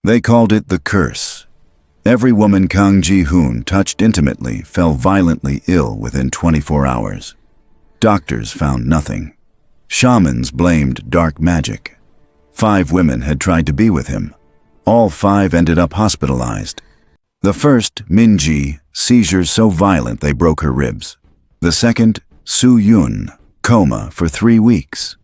They called it the curse. Every woman Kang Ji-hoon touched intimately fell violently ill within 24 hours. Doctors found nothing. Shamans blamed dark magic. 5 women had tried to be with him. All 5 ended up hospitalized. The first, Min-ji, seizures so violent they broke her ribs. The second, Soo-yoon, coma for 3 weeks.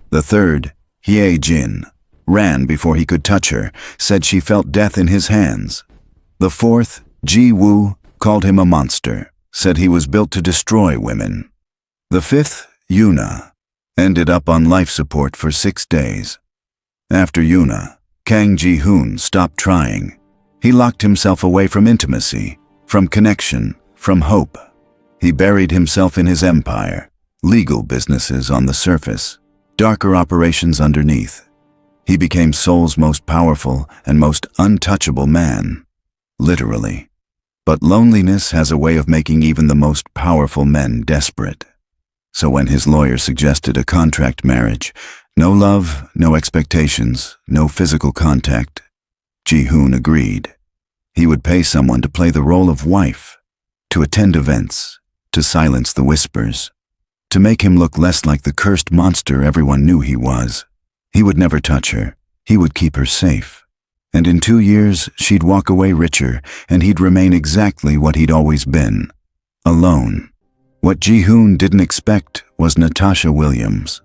The third, Hye-jin, ran before he could touch her, said she felt death in his hands. The fourth, Ji-woo, called him a monster, said he was built to destroy women. The fifth, Yuna, ended up on life support for 6 days. After Yuna, Kang Ji-hoon stopped trying. He locked himself away from intimacy, from connection, from hope. He buried himself in his empire, legal businesses on the surface, darker operations underneath. He became Seoul's most powerful and most untouchable man. Literally. But loneliness has a way of making even the most powerful men desperate. So when his lawyer suggested a contract marriage, no love, no expectations, no physical contact, Ji-hoon agreed. He would pay someone to play the role of wife, to attend events, to silence the whispers, to make him look less like the cursed monster everyone knew he was. He would never touch her. He would keep her safe. And in 2 years, she'd walk away richer, and he'd remain exactly what he'd always been, alone. What Ji-hoon didn't expect was Natasha Williams.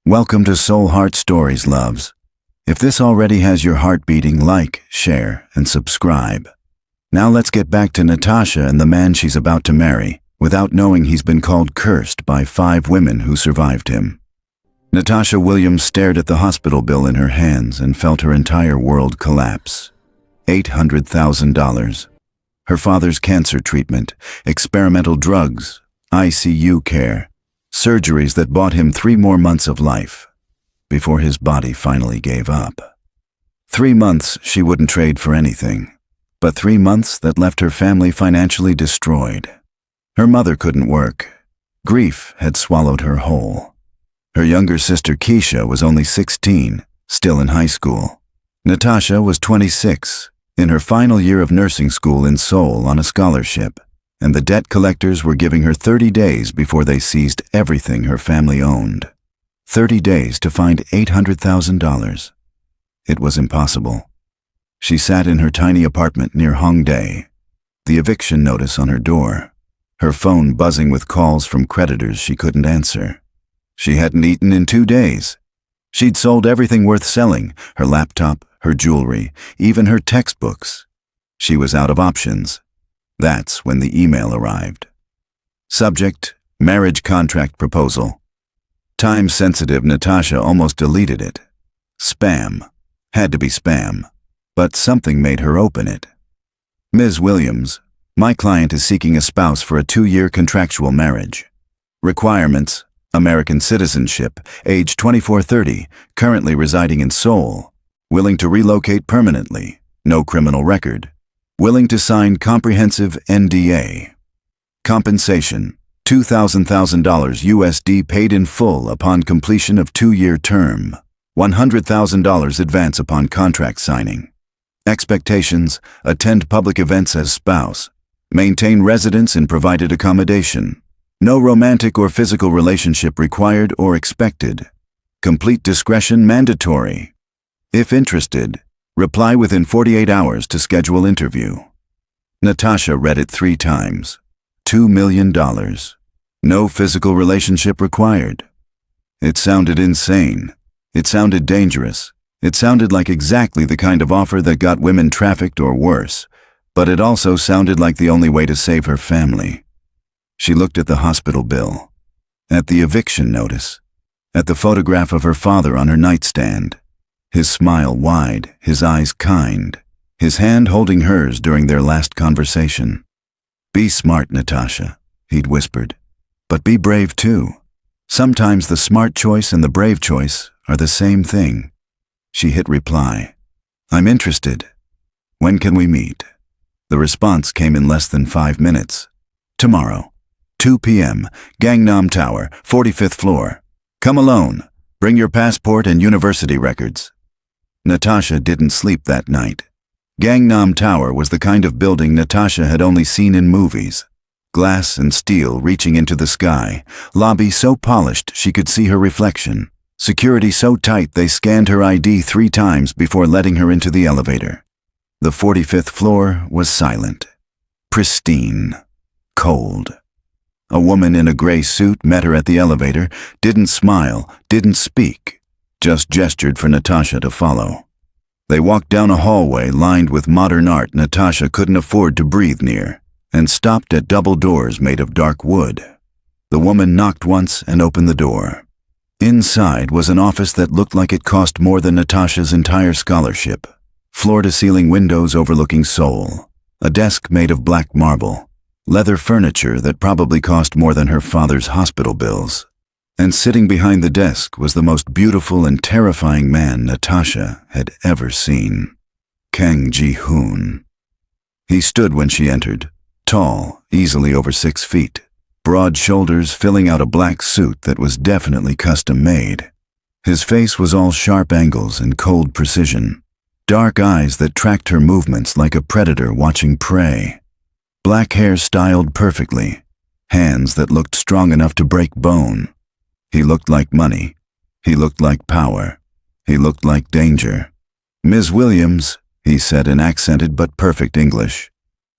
Welcome to Soul Heart Stories, loves. If this already has your heart beating, like, share, and subscribe. Now let's get back to Natasha and the man she's about to marry, without knowing he's been called cursed by 5 women who survived him. Natasha Williams stared at the hospital bill in her hands and felt her entire world collapse. $800,000. Her father's cancer treatment, experimental drugs, ICU care, surgeries that bought him 3 more months of life, before his body finally gave up. 3 months she wouldn't trade for anything, but 3 months that left her family financially destroyed. Her mother couldn't work. Grief had swallowed her whole. Her younger sister Keisha was only 16, still in high school. Natasha was 26, in her final year of nursing school in Seoul on a scholarship, and the debt collectors were giving her 30 days before they seized everything her family owned. 30 days to find $800,000. It was impossible. She sat in her tiny apartment near Hongdae, the eviction notice on her door, her phone buzzing with calls from creditors she couldn't answer. She hadn't eaten in 2 days. She'd sold everything worth selling, her laptop, her jewelry, even her textbooks. She was out of options. That's when the email arrived. Subject, marriage contract proposal. Time-sensitive Natasha almost deleted it. Spam. Had to be spam. But something made her open it. Ms. Williams, my client is seeking a spouse for a 2-year contractual marriage. Requirements: American citizenship, age 24-30, currently residing in Seoul, willing to relocate permanently, no criminal record, willing to sign comprehensive NDA. Compensation: $2,000 USD paid in full upon completion of 2-year term, $100,000 advance upon contract signing. Expectations: attend public events as spouse, maintain residence in provided accommodation. No romantic or physical relationship required or expected. Complete discretion mandatory. If interested, reply within 48 hours to schedule interview. Natasha read it 3 times. $2 million. No physical relationship required. It sounded insane. It sounded dangerous. It sounded like exactly the kind of offer that got women trafficked or worse, but it also sounded like the only way to save her family. She looked at the hospital bill, at the eviction notice, at the photograph of her father on her nightstand, his smile wide, his eyes kind, his hand holding hers during their last conversation. Be smart, Natasha, he'd whispered, but be brave too. Sometimes the smart choice and the brave choice are the same thing. She hit reply. I'm interested. When can we meet? The response came in less than 5 minutes. Tomorrow. 2 p.m., Gangnam Tower, 45th floor. Come alone. Bring your passport and university records. Natasha didn't sleep that night. Gangnam Tower was the kind of building Natasha had only seen in movies. Glass and steel reaching into the sky, lobby so polished she could see her reflection, security so tight they scanned her ID 3 times before letting her into the elevator. The 45th floor was silent, pristine, cold. A woman in a gray suit met her at the elevator, didn't smile, didn't speak, just gestured for Natasha to follow. They walked down a hallway lined with modern art Natasha couldn't afford to breathe near, and stopped at double doors made of dark wood. The woman knocked once and opened the door. Inside was an office that looked like it cost more than Natasha's entire scholarship. Floor-to-ceiling windows overlooking Seoul, a desk made of black marble, leather furniture that probably cost more than her father's hospital bills. And sitting behind the desk was the most beautiful and terrifying man Natasha had ever seen. Kang Ji-hoon. He stood when she entered, tall, easily over 6 feet, broad shoulders filling out a black suit that was definitely custom-made. His face was all sharp angles and cold precision, dark eyes that tracked her movements like a predator watching prey. Black hair styled perfectly, hands that looked strong enough to break bone. He looked like money. He looked like power. He looked like danger. "Ms. Williams," he said in accented but perfect English.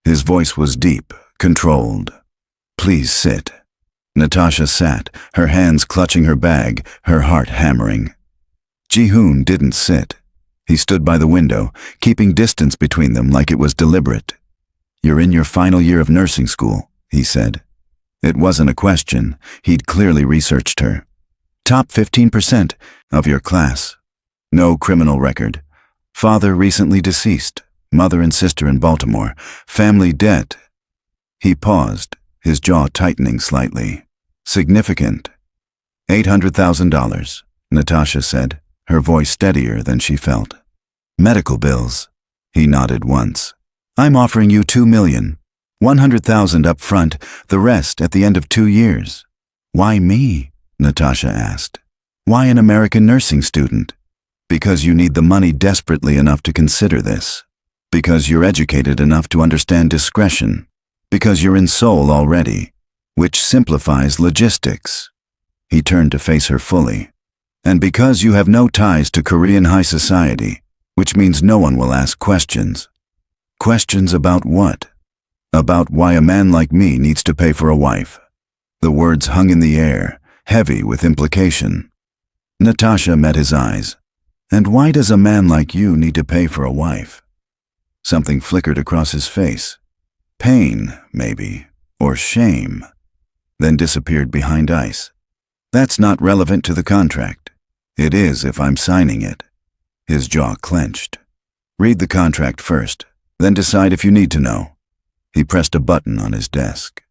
His voice was deep, controlled. "Please sit." Natasha sat, her hands clutching her bag, her heart hammering. Ji-hoon didn't sit. He stood by the window, keeping distance between them like it was deliberate. "You're in your final year of nursing school," he said. It wasn't a question. He'd clearly researched her. "Top 15% of your class. No criminal record. Father recently deceased. Mother and sister in Baltimore. Family debt." He paused, his jaw tightening slightly. "Significant." $800,000, Natasha said, her voice steadier than she felt. "Medical bills." He nodded once. "I'm offering you $2 million. 100,000 up front, the rest at the end of 2 years. "Why me?" Natasha asked. "Why an American nursing student?" "Because you need the money desperately enough to consider this. Because you're educated enough to understand discretion. Because you're in Seoul already, which simplifies logistics." He turned to face her fully. "And because you have no ties to Korean high society, which means no one will ask questions." "Questions about what?" "About why a man like me needs to pay for a wife." The words hung in the air, heavy with implication. Natasha met his eyes. "And why does a man like you need to pay for a wife?" Something flickered across his face. Pain, maybe, or shame, then disappeared behind ice. "That's not relevant to the contract." "It is if I'm signing it." His jaw clenched. "Read the contract first, then decide if you need to know." He pressed a button on his desk.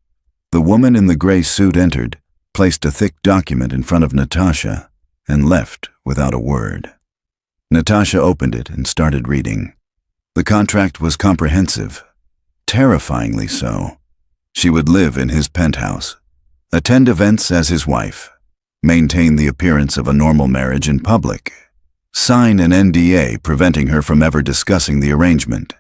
The woman in the gray suit entered, placed a thick document in front of Natasha, and left without a word. Natasha opened it and started reading. The contract was comprehensive, terrifyingly so. She would live in his penthouse, attend events as his wife, maintain the appearance of a normal marriage in public, sign an NDA preventing her from ever discussing the arrangement.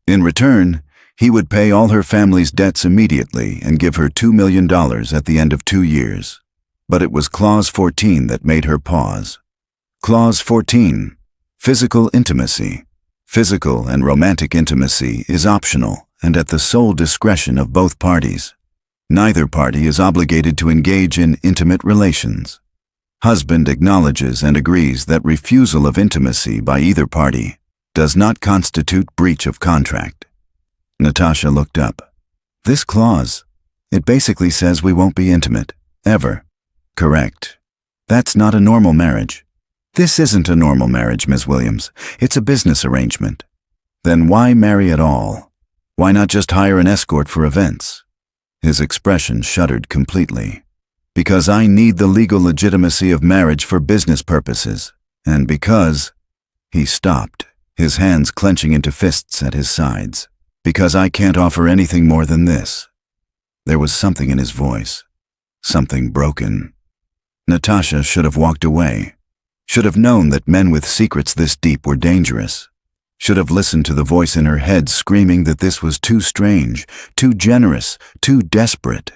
In return, he would pay all her family's debts immediately and give her $2 million at the end of 2 years. But it was Clause 14 that made her pause. Clause 14. Physical intimacy. Physical and romantic intimacy is optional and at the sole discretion of both parties. Neither party is obligated to engage in intimate relations. Husband acknowledges and agrees that refusal of intimacy by either party does not constitute breach of contract. Natasha looked up. "This clause, it basically says we won't be intimate, ever." "Correct. That's not a normal marriage." "This isn't a normal marriage, Ms. Williams. It's a business arrangement." "Then why marry at all? Why not just hire an escort for events?" His expression shuddered completely. "Because I need the legal legitimacy of marriage for business purposes, and because—" He stopped, his hands clenching into fists at his sides. "Because I can't offer anything more than this." There was something in his voice, something broken. Natasha should have walked away, should have known that men with secrets this deep were dangerous. should have listened to the voice in her head screaming that this was too strange, too generous, too desperate.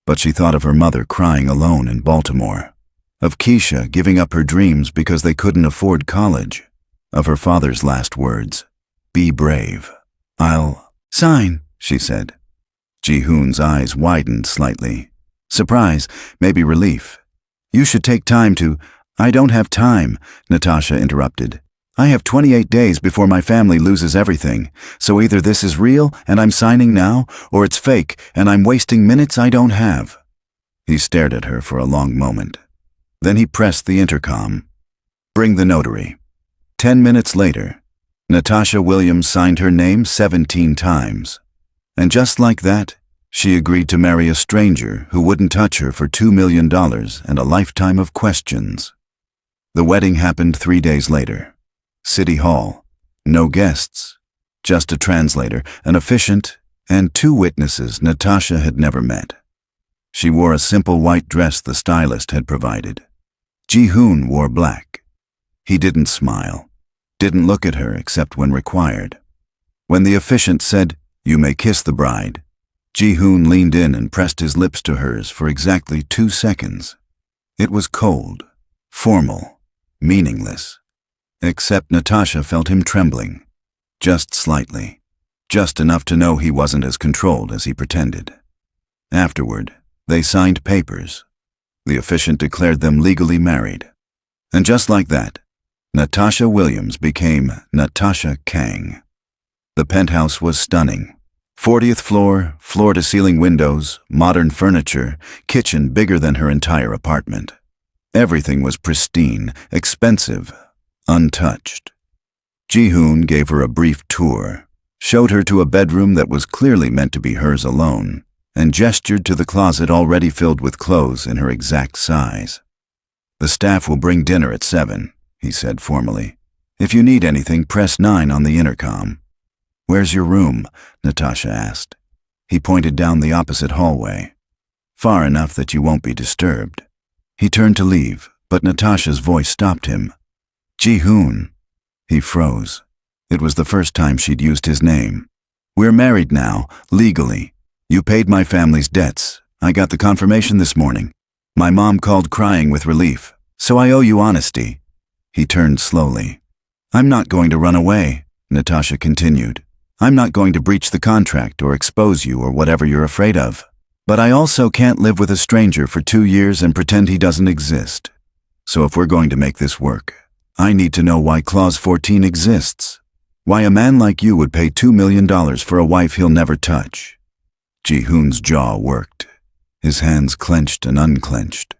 But she thought of her mother crying alone in Baltimore, of Keisha giving up her dreams because they couldn't afford college, of her father's last words, "Be brave." "I'll sign," she said. Ji-hoon's eyes widened slightly. Surprise, maybe relief. "You should take time to—" "I don't have time," Natasha interrupted. "I have 28 days before my family loses everything, so either this is real and I'm signing now, or it's fake and I'm wasting minutes I don't have." He stared at her for a long moment. Then he pressed the intercom. "Bring the notary." 10 minutes later, Natasha Williams signed her name 17 times. And just like that, she agreed to marry a stranger who wouldn't touch her for $2 million and a lifetime of questions. The wedding happened 3 days later. City Hall. No guests. Just a translator, an officiant, and 2 witnesses Natasha had never met. She wore a simple white dress the stylist had provided. Ji-hoon wore black. He didn't smile, didn't look at her except when required. When the officiant said, "You may kiss the bride," Ji-hoon leaned in and pressed his lips to hers for exactly 2 seconds. It was cold, formal, meaningless. Except Natasha felt him trembling. Just slightly. Just enough to know he wasn't as controlled as he pretended. Afterward, they signed papers. The officiant declared them legally married. And just like that, Natasha Williams became Natasha Kang. The penthouse was stunning. 40th floor, floor-to-ceiling windows, modern furniture, kitchen bigger than her entire apartment. Everything was pristine, expensive, untouched. Ji-hoon gave her a brief tour, showed her to a bedroom that was clearly meant to be hers alone, and gestured to the closet already filled with clothes in her exact size. "The staff will bring dinner at 7, he said formally. "If you need anything, press 9 on the intercom." "Where's your room?" Natasha asked. He pointed down the opposite hallway. "Far enough that you won't be disturbed." He turned to leave, but Natasha's voice stopped him. "Ji-hoon." He froze. It was the first time she'd used his name. "We're married now, legally. You paid my family's debts. I got the confirmation this morning. My mom called crying with relief, so I owe you honesty." He turned slowly. "I'm not going to run away," Natasha continued. "I'm not going to breach the contract or expose you or whatever you're afraid of. But I also can't live with a stranger for 2 years and pretend he doesn't exist. So if we're going to make this work, I need to know why Clause 14 exists. Why a man like you would pay $2 million for a wife he'll never touch." Ji-hoon's jaw worked. His hands clenched and unclenched.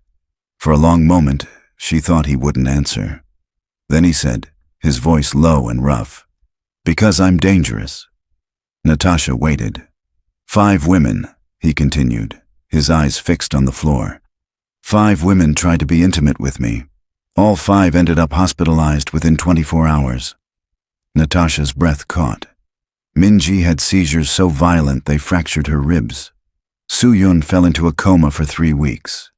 For a long moment, she thought he wouldn't answer. Then he said, his voice low and rough, "Because I'm dangerous." Natasha waited. 5 women, he continued, his eyes fixed on the floor. 5 women tried to be intimate with me. All 5 ended up hospitalized within 24 hours. Natasha's breath caught. Min-ji had seizures so violent they fractured her ribs. Soo-yun fell into a coma for 3 weeks.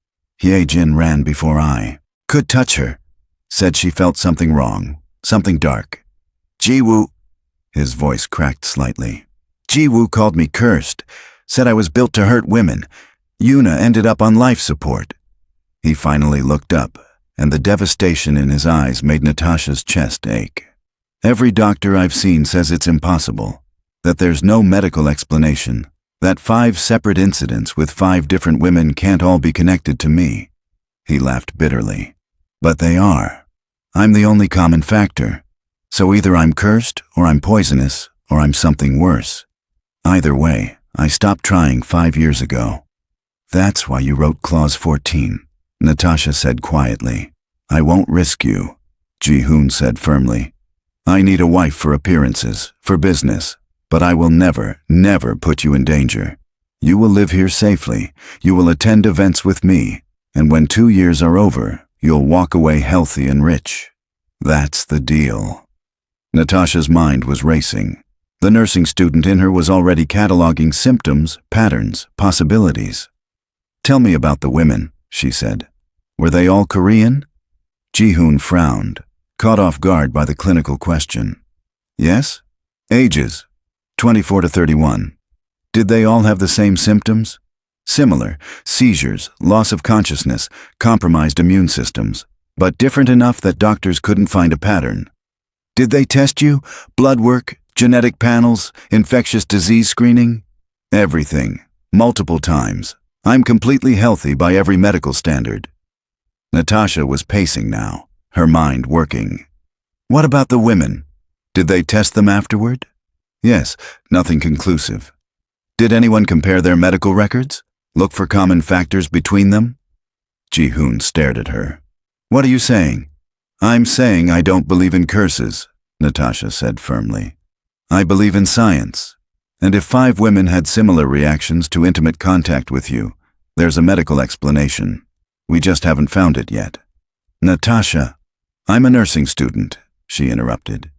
Hye-jin ran before I could touch her, said she felt something wrong, something dark. Ji-woo, his voice cracked slightly. Ji-woo called me cursed, said I was built to hurt women. Yuna ended up on life support. He finally looked up, and the devastation in his eyes made Natasha's chest ache. Every doctor I've seen says it's impossible, that there's no medical explanation, that 5 separate incidents with 5 different women can't all be connected to me. He laughed bitterly. But they are. I'm the only common factor. So either I'm cursed, or I'm poisonous, or I'm something worse. Either way, I stopped trying 5 years ago. That's why you wrote Clause 14, Natasha said quietly. I won't risk you, Ji-hoon said firmly. I need a wife for appearances, for business, but I will never, never put you in danger. You will live here safely, you will attend events with me, and when 2 years are over, you'll walk away healthy and rich. That's the deal. Natasha's mind was racing. The nursing student in her was already cataloging symptoms, patterns, possibilities. Tell me about the women, she said. Were they all Korean? Ji-hoon frowned, caught off guard by the clinical question. Yes? Ages, 24 to 31. Did they all have the same symptoms? Similar, seizures, loss of consciousness, compromised immune systems, but different enough that doctors couldn't find a pattern. Did they test you? Blood work, genetic panels, infectious disease screening? Everything, multiple times. I'm completely healthy by every medical standard. Natasha was pacing now, her mind working. What about the women? Did they test them afterward? Yes, nothing conclusive. Did anyone compare their medical records? Look for common factors between them? Ji-hoon stared at her. What are you saying? I'm saying I don't believe in curses, Natasha said firmly. I believe in science. And if 5 women had similar reactions to intimate contact with you, there's a medical explanation. We just haven't found it yet. Natasha, I'm a nursing student, she interrupted.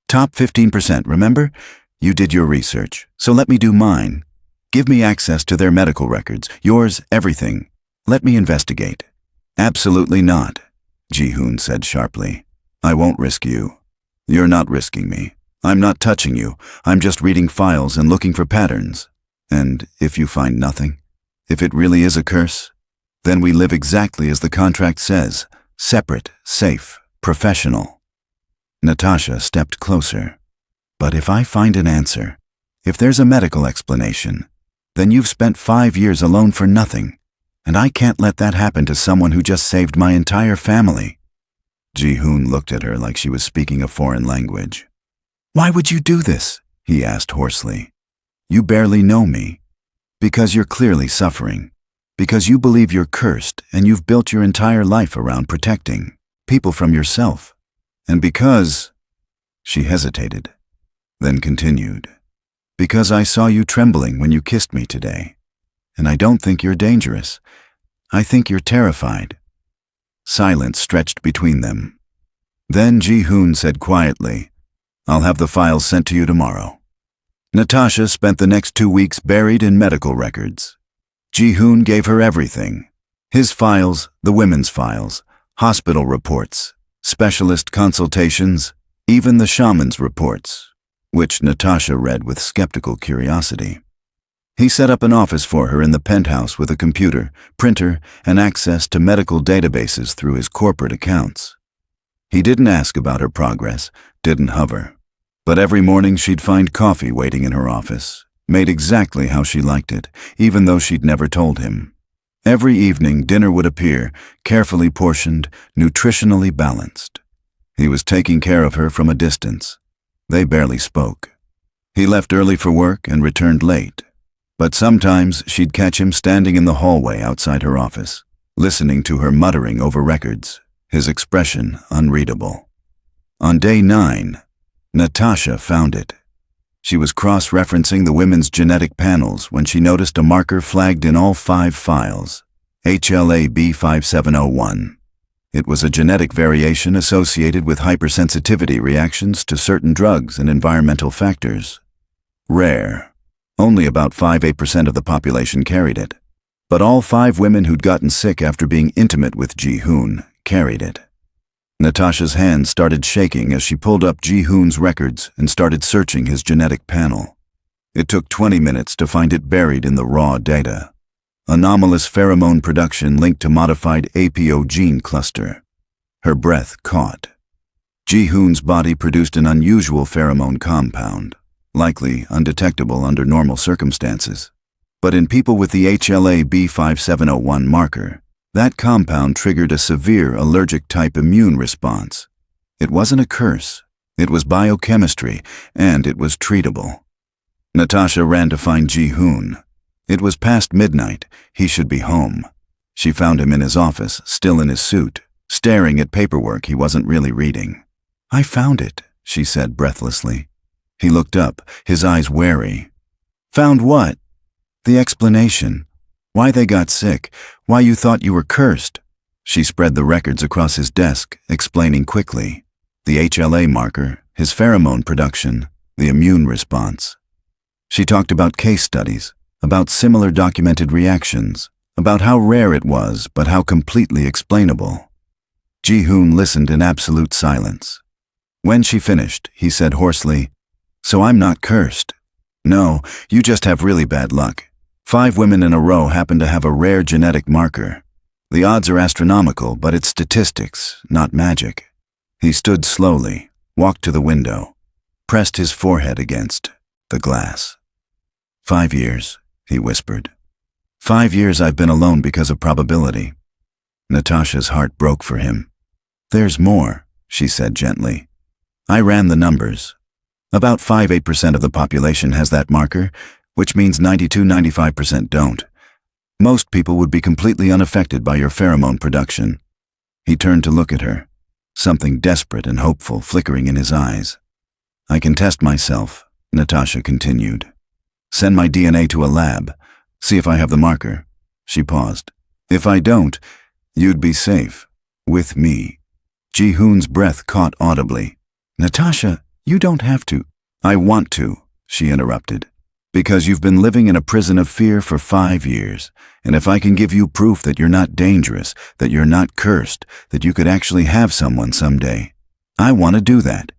Top 15%, remember? You did your research, so let me do mine. Give me access to their medical records, yours, everything. Let me investigate. Absolutely not, Ji-hoon said sharply. I won't risk you. You're not risking me. I'm not touching you. I'm just reading files and looking for patterns. And if you find nothing, if it really is a curse, then we live exactly as the contract says, separate, safe, professional. Natasha stepped closer. But if I find an answer, if there's a medical explanation, then you've spent 5 years alone for nothing, and I can't let that happen to someone who just saved my entire family. Ji-hoon looked at her like she was speaking a foreign language. Why would you do this? He asked hoarsely. You barely know me. Because you're clearly suffering. Because you believe you're cursed and you've built your entire life around protecting people from yourself. And because... She hesitated, then continued. Because I saw you trembling when you kissed me today. And I don't think you're dangerous. I think you're terrified. Silence stretched between them. Then Ji-hoon said quietly, I'll have the files sent to you tomorrow. Natasha spent the next 2 weeks buried in medical records. Ji-hoon gave her everything. His files, the women's files, hospital reports, specialist consultations, even the Shamans' reports, which Natasha read with skeptical curiosity. He set up an office for her in the penthouse with a computer, printer, and access to medical databases through his corporate accounts. He didn't ask about her progress, didn't hover. But every morning she'd find coffee waiting in her office, made exactly how she liked it, even though she'd never told him. Every evening dinner would appear, carefully portioned, nutritionally balanced. He was taking care of her from a distance. They barely spoke. He left early for work and returned late. But sometimes she'd catch him standing in the hallway outside her office, listening to her muttering over records, his expression unreadable. On day 9, Natasha found it. She was cross-referencing the women's genetic panels when she noticed a marker flagged in all 5 files, HLA B5701. It was a genetic variation associated with hypersensitivity reactions to certain drugs and environmental factors. Rare. Only about 5–8% of the population carried it. But all 5 women who'd gotten sick after being intimate with Ji-hoon carried it. Natasha's hands started shaking as she pulled up Ji-hoon's records and started searching his genetic panel. It took 20 minutes to find it buried in the raw data. Anomalous pheromone production linked to modified APO gene cluster. Her breath caught. Ji-hoon's body produced an unusual pheromone compound, likely undetectable under normal circumstances. But in people with the HLA B5701 marker, that compound triggered a severe allergic-type immune response. It wasn't a curse. It was biochemistry, and it was treatable. Natasha ran to find Ji-hoon. It was past midnight. He should be home. She found him in his office, still in his suit, staring at paperwork he wasn't really reading. I found it, she said breathlessly. He looked up, his eyes wary. Found what? The explanation. Why they got sick, why you thought you were cursed. She spread the records across his desk, explaining quickly. The HLA marker, his pheromone production, the immune response. She talked about case studies, about similar documented reactions, about how rare it was but how completely explainable. Ji-hoon listened in absolute silence. When she finished, he said hoarsely, So I'm not cursed. No, you just have really bad luck. 5 women in a row happen to have a rare genetic marker. The odds are astronomical, but it's statistics, not magic. He stood slowly, walked to the window, pressed his forehead against the glass. 5 years, he whispered. 5 years I've been alone because of probability. Natasha's heart broke for him. There's more, she said gently. I ran the numbers. About 5–8% of the population has that marker, which means 92–95% don't. Most people would be completely unaffected by your pheromone production. He turned to look at her, something desperate and hopeful flickering in his eyes. I can test myself, Natasha continued. Send my DNA to a lab, see if I have the marker. She paused. If I don't, you'd be safe. With me. Ji-hoon's breath caught audibly. Natasha, you don't have to. I want to, she interrupted. Because you've been living in a prison of fear for 5 years, and if I can give you proof that you're not dangerous, that you're not cursed, that you could actually have someone someday, I want to do that.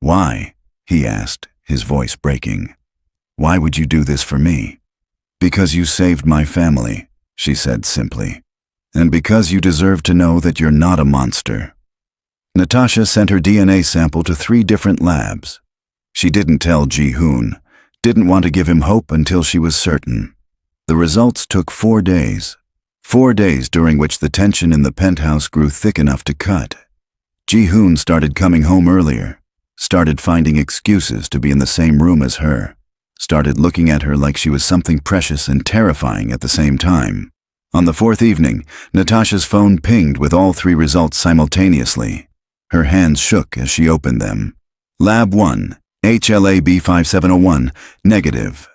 Why? He asked, his voice breaking. Why would you do this for me? Because you saved my family, she said simply. And because you deserve to know that you're not a monster. Natasha sent her DNA sample to 3 different labs. She didn't tell Ji-hoon, didn't want to give him hope until she was certain. The results took 4 days. 4 days during which the tension in the penthouse grew thick enough to cut. Ji-hoon started coming home earlier, started finding excuses to be in the same room as her, started looking at her like she was something precious and terrifying at the same time. On the 4th evening, Natasha's phone pinged with all 3 results simultaneously. Her hands shook as she opened them. Lab 1, HLA-B5701, negative.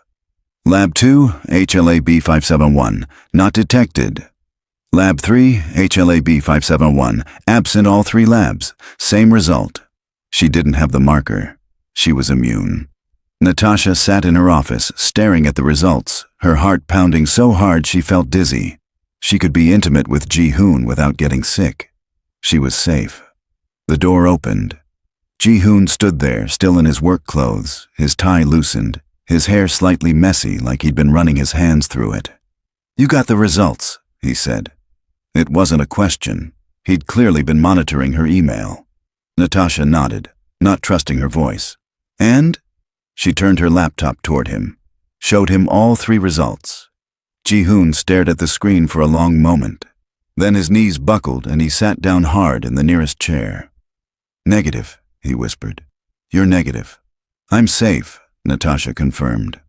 Lab 2, HLA-B571, not detected. Lab 3, HLA-B571, absent all 3 labs, same result. She didn't have the marker. She was immune. Natasha sat in her office, staring at the results, her heart pounding so hard she felt dizzy. She could be intimate with Ji-hoon without getting sick. She was safe. The door opened. Ji-hoon stood there, still in his work clothes, his tie loosened, his hair slightly messy like he'd been running his hands through it. You got the results, he said. It wasn't a question. He'd clearly been monitoring her email. Natasha nodded, not trusting her voice. And? She turned her laptop toward him, showed him all 3 results. Ji-hoon stared at the screen for a long moment. Then his knees buckled and he sat down hard in the nearest chair. Negative, he whispered. You're negative. I'm safe, Natasha confirmed.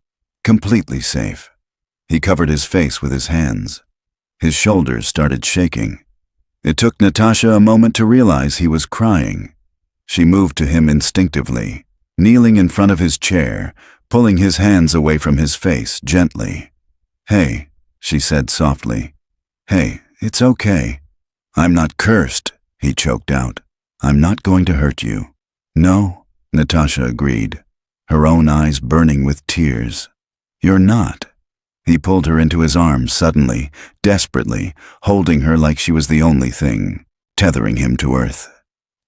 Completely safe. He covered his face with his hands. His shoulders started shaking. It took Natasha a moment to realize he was crying. She moved to him instinctively, kneeling in front of his chair, pulling his hands away from his face gently. Hey, she said softly. Hey, it's okay. I'm not cursed, he choked out. I'm not going to hurt you. No, Natasha agreed, her own eyes burning with tears. You're not. He pulled her into his arms suddenly, desperately, holding her like she was the only thing, tethering him to earth.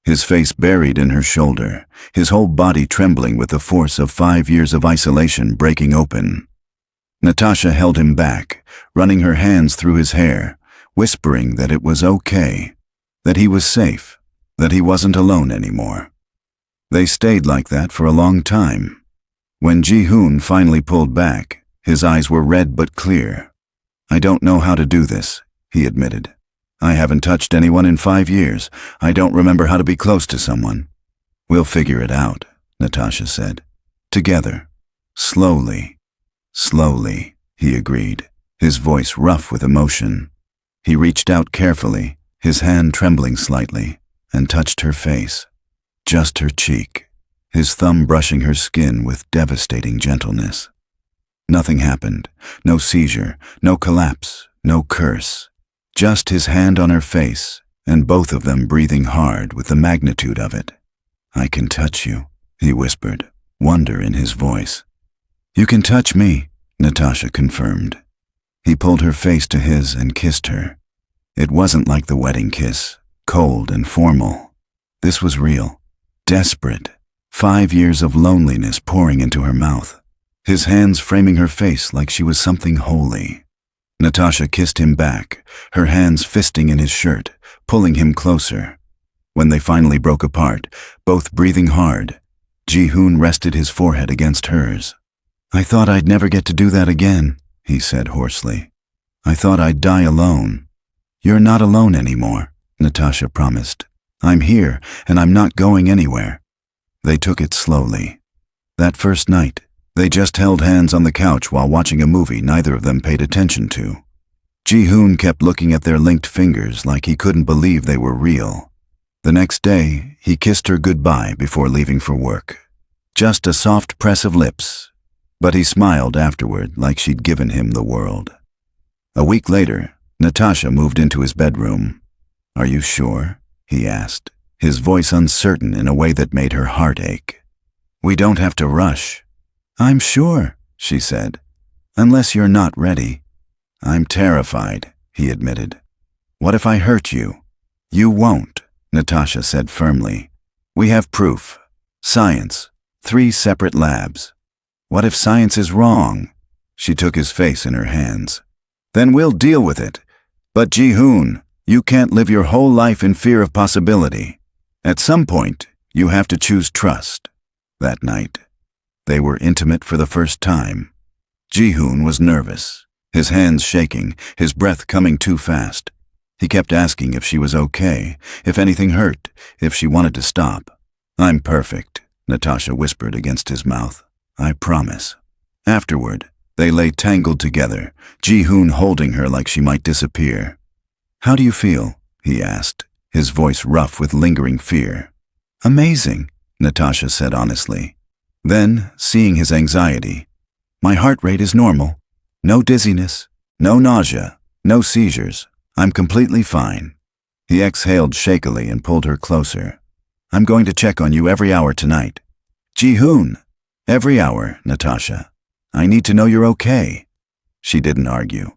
His face buried in her shoulder, his whole body trembling with the force of 5 years of isolation breaking open. Natasha held him back, running her hands through his hair, whispering that it was okay, that he was safe, that he wasn't alone anymore. They stayed like that for a long time. When Ji-hoon finally pulled back, his eyes were red but clear. I don't know how to do this, he admitted. I haven't touched anyone in 5 years. I don't remember how to be close to someone. We'll figure it out, Natasha said. Together. Slowly. Slowly, he agreed, his voice rough with emotion. He reached out carefully, his hand trembling slightly, and touched her face. Just her cheek, his thumb brushing her skin with devastating gentleness. Nothing happened. No seizure, no collapse, no curse. Just his hand on her face, and both of them breathing hard with the magnitude of it. I can touch you, he whispered, wonder in his voice. You can touch me, Natasha confirmed. He pulled her face to his and kissed her. It wasn't like the wedding kiss, cold and formal. This was real, desperate, 5 years of loneliness pouring into her mouth, his hands framing her face like she was something holy. Natasha kissed him back, her hands fisting in his shirt, pulling him closer. When they finally broke apart, both breathing hard, Ji-hoon rested his forehead against hers. "I thought I'd never get to do that again," he said hoarsely. "I thought I'd die alone." "You're not alone anymore," Natasha promised. "I'm here, and I'm not going anywhere." They took it slowly. That first night, they just held hands on the couch while watching a movie neither of them paid attention to. Ji-hoon kept looking at their linked fingers like he couldn't believe they were real. The next day, he kissed her goodbye before leaving for work. Just a soft press of lips, but he smiled afterward like she'd given him the world. A week later, Natasha moved into his bedroom. "Are you sure?" he asked, his voice uncertain in a way that made her heart ache. "We don't have to rush." "I'm sure," she said, "unless you're not ready." "I'm terrified," he admitted. "What if I hurt you?" "You won't," Natasha said firmly. "We have proof. Science. 3 separate labs." "What if science is wrong?" She took his face in her hands. "Then we'll deal with it. But Ji-hoon, you can't live your whole life in fear of possibility. At some point, you have to choose trust." That night, they were intimate for the first time. Ji-hoon was nervous, his hands shaking, his breath coming too fast. He kept asking if she was okay, if anything hurt, if she wanted to stop. "I'm perfect," Natasha whispered against his mouth. "I promise." Afterward, they lay tangled together, Ji-hoon holding her like she might disappear. "How do you feel?" he asked, his voice rough with lingering fear. "Amazing," Natasha said honestly. Then, seeing his anxiety, "My heart rate is normal. No dizziness, no nausea, no seizures. I'm completely fine." He exhaled shakily and pulled her closer. "I'm going to check on you every hour tonight." "Ji-hoon!" "Every hour, Natasha. I need to know you're okay." She didn't argue.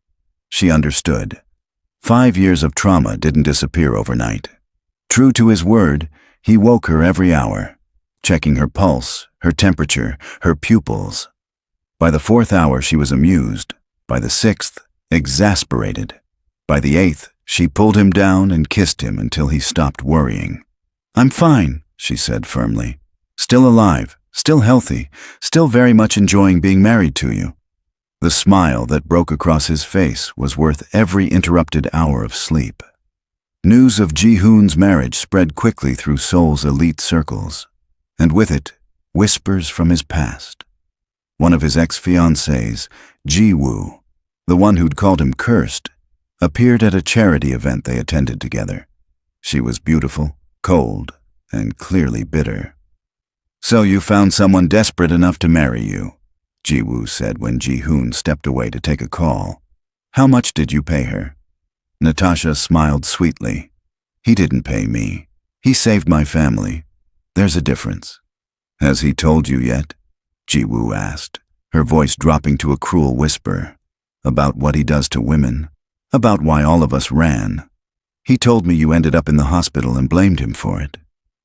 She understood. 5 years of trauma didn't disappear overnight. True to his word, he woke her every hour, checking her pulse, her temperature, her pupils. By the 4th hour, she was amused. By the 6th, exasperated. By the 8th, she pulled him down and kissed him until he stopped worrying. "I'm fine," she said firmly. "Still alive, still healthy, still very much enjoying being married to you." The smile that broke across his face was worth every interrupted hour of sleep. News of Ji-hoon's marriage spread quickly through Seoul's elite circles, and with it, whispers from his past. One of his ex-fiancées, Ji-woo, the one who'd called him cursed, appeared at a charity event they attended together. She was beautiful, cold, and clearly bitter. "So you found someone desperate enough to marry you," Ji-woo said when Ji-hoon stepped away to take a call. "How much did you pay her?" Natasha smiled sweetly. "He didn't pay me. He saved my family. There's a difference." "Has he told you yet?" Ji-woo asked, her voice dropping to a cruel whisper. "About what he does to women? About why all of us ran?" "He told me you ended up in the hospital and blamed him for it,"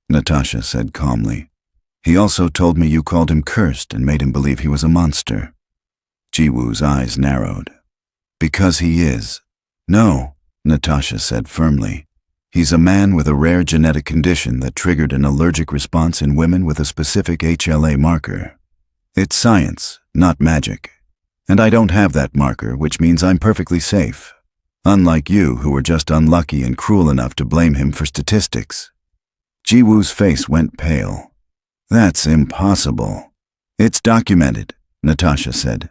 Natasha said calmly. "He also told me you called him cursed and made him believe he was a monster." Ji-woo's eyes narrowed. "Because he is." "No," Natasha said firmly. "He's a man with a rare genetic condition that triggered an allergic response in women with a specific HLA marker. It's science, not magic. And I don't have that marker, which means I'm perfectly safe. Unlike you, who were just unlucky and cruel enough to blame him for statistics." Ji-woo's face went pale. "That's impossible." "It's documented," Natasha said.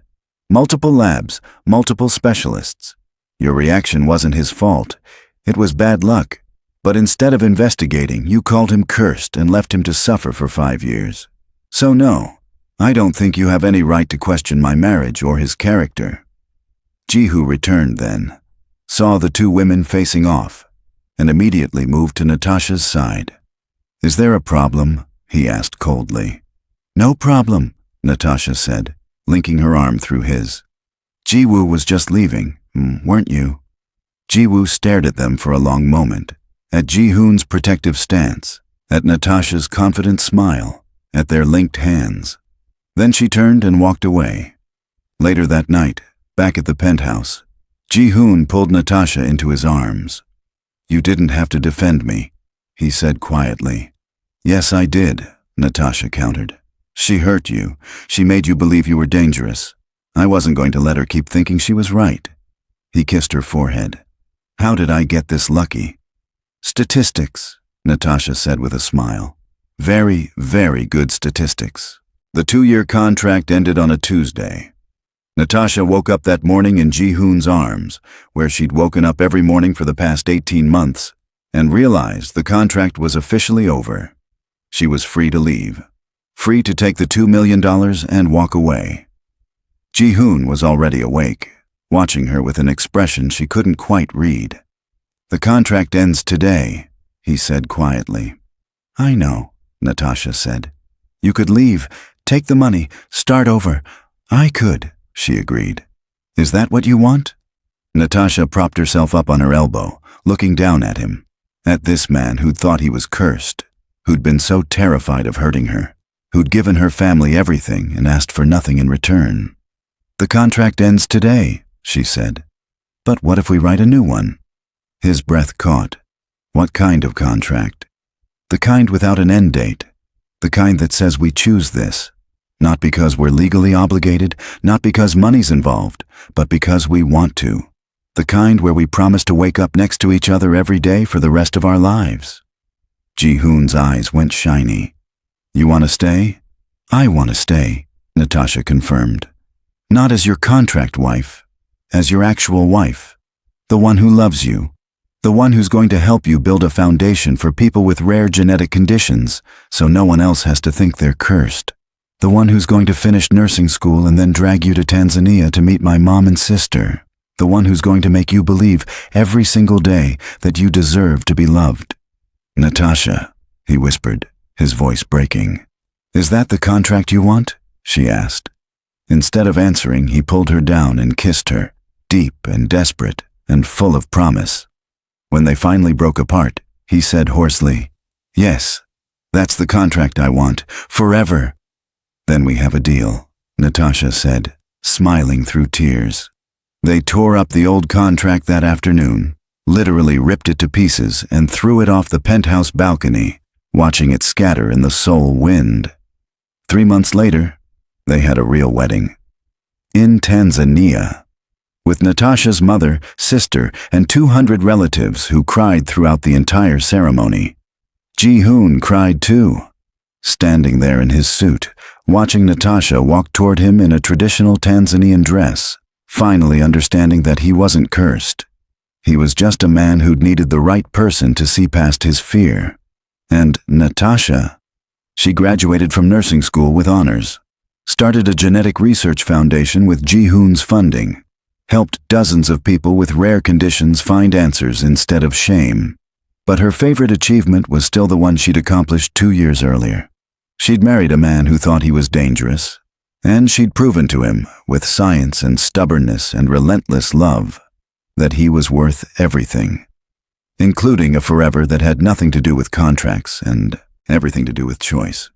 "Multiple labs, multiple specialists. Your reaction wasn't his fault. It was bad luck. But instead of investigating, you called him cursed and left him to suffer for 5 years. So no, I don't think you have any right to question my marriage or his character." Ji-hoo returned then, saw the 2 women facing off, and immediately moved to Natasha's side. "Is there a problem?" he asked coldly. "No problem," Natasha said, linking her arm through his. "Ji-woo was just leaving, weren't you?" Ji-woo stared at them for a long moment, at Ji-hoon's protective stance, at Natasha's confident smile, at their linked hands. Then she turned and walked away. Later that night, back at the penthouse, Ji-hoon pulled Natasha into his arms. "You didn't have to defend me," he said quietly. "Yes, I did," Natasha countered. "She hurt you. She made you believe you were dangerous. I wasn't going to let her keep thinking she was right." He kissed her forehead. "How did I get this lucky?" "Statistics," Natasha said with a smile. "Very, very good statistics." The 2-year contract ended on a Tuesday. Natasha woke up that morning in Ji-hoon's arms, where she'd woken up every morning for the past 18 months, and realized the contract was officially over. She was free to leave, free to take the $2 million and walk away. Ji-hoon was already awake, watching her with an expression she couldn't quite read. "The contract ends today," he said quietly. "I know," Natasha said. "You could leave, take the money, start over. I could," she agreed. "Is that what you want?" Natasha propped herself up on her elbow, looking down at him, at this man who'd thought he was cursed, who'd been so terrified of hurting her, who'd given her family everything and asked for nothing in return. "The contract ends today," she said. "But what if we write a new one?" His breath caught. What kind of contract? The kind without an end date. The kind that says we choose this. Not because we're legally obligated, not because money's involved, but because we want to. The kind where we promise to wake up next to each other every day for the rest of our lives. Ji-hoon's eyes went shiny. "You want to stay?" "I want to stay," Natasha confirmed. "Not as your contract wife, as your actual wife. The one who loves you. The one who's going to help you build a foundation for people with rare genetic conditions, so no one else has to think they're cursed. The one who's going to finish nursing school and then drag you to Tanzania to meet my mom and sister. The one who's going to make you believe every single day that you deserve to be loved." "Natasha," he whispered, his voice breaking. "Is that the contract you want?" she asked. Instead of answering, he pulled her down and kissed her, deep and desperate and full of promise. When they finally broke apart, he said hoarsely, "Yes, that's the contract I want, forever." "Then we have a deal," Natasha said, smiling through tears. They tore up the old contract that afternoon, literally ripped it to pieces and threw it off the penthouse balcony, watching it scatter in the Seoul wind. 3 months later, they had a real wedding. In Tanzania, with Natasha's mother, sister, and 200 relatives who cried throughout the entire ceremony. Ji-hoon cried too, standing there in his suit, watching Natasha walk toward him in a traditional Tanzanian dress, finally understanding that he wasn't cursed. He was just a man who'd needed the right person to see past his fear. And Natasha, she graduated from nursing school with honors, started a genetic research foundation with Ji-hoon's funding, helped dozens of people with rare conditions find answers instead of shame. But her favorite achievement was still the one she'd accomplished 2 years earlier. She'd married a man who thought he was dangerous, and she'd proven to him, with science and stubbornness and relentless love, that he was worth everything, including a forever that had nothing to do with contracts and everything to do with choice.